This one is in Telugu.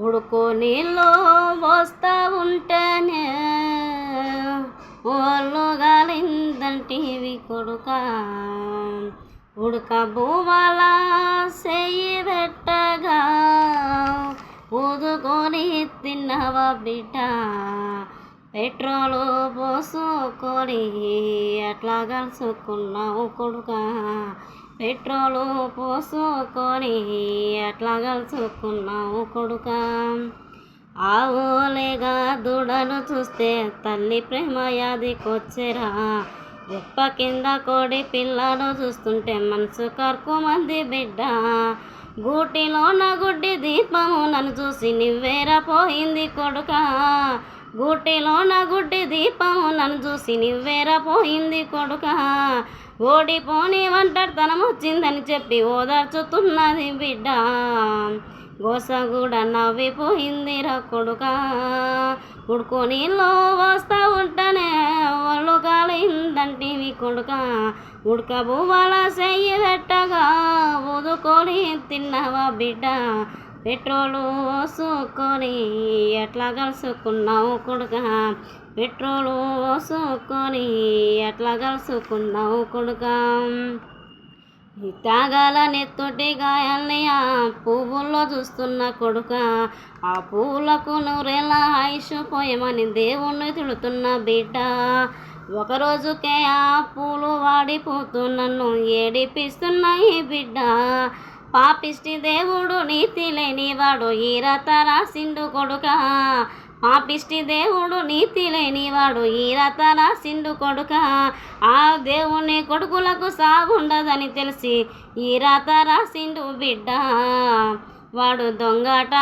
ఉడుకు నీళ్ళు పోస్తా ఉంటేనే ఒళ్ళు గాలిందంటివి కొడుక. ఉడక బువ్వల చెయ్యి పెట్టగా ఊదుకొని తిన్నవా బిడ్డ. పెట్రోలు పోసుకొని ఎట్లా కలుసుకున్నావు కొడుక. పెట్రోలు పోసుకొని ఎట్లా కలుసుకున్నావు కొడుక. ఆవులేగా దూడను చూస్తే తల్లి ప్రేమ యాదికొచ్చెరా. రెప్ప కింద కోడి పిల్లను చూస్తుంటే మనసు కరుకుమంది బిడ్డ. గూటిలోన గుడ్డి దీపము నన్ను చూసి నివ్వేరా పోయింది కొడుక. గూటిలోన గుడ్డి దీపము నన్ను చూసి నివ్వేరా పోయింది కొడుక. ఓడిపోని ఒంటరితనం వచ్చిందని చెప్పి ఓదార్చుతున్నది బిడ్డ. గోసగూడ నవ్విపోయిందిరా కొడుక. ఉడుకు నీళ్ళు వస్తా ఉంటేనే ఒళ్ళు కాలిందంటివి కొడుక. ఉడక బువ్వల చెయ్యి పెట్టగా ఊదుకొని తిన్నవా బిడ్డ. పెట్రోలు పోసుకొని ఎట్లా కలుసుకున్నావు కొడుక. పెట్రోలు పోసుకొని ఎట్లా కలుసుకున్నావు కొడుక. త్యాగాల నెత్తుటి గాయాల్ని ఆ పువ్వుల్లో చూస్తున్న కొడుక. ఆ పువ్వులకు నూరేళ్ళ ఆయుష్ పోయమని దేవుణ్ణి తిడుతున్న బిడ్డ. ఒకరోజుకే ఆ పూలు వాడిపోతూ నన్ను ఏడిపిస్తున్నాయి బిడ్డ. పాపిష్టి దేవుడు నీతి లేనివాడు ఈ రాత రాసిండు కొడుక. పాపిష్టి దేవుడు నీతి లేనివాడు ఈ రాత రాసిండు కొడుక. ఆ దేవుని కొడుకులకు సాగుండదని తెలిసి ఈ రాత రాసిండు బిడ్డ. వాడు దొంగట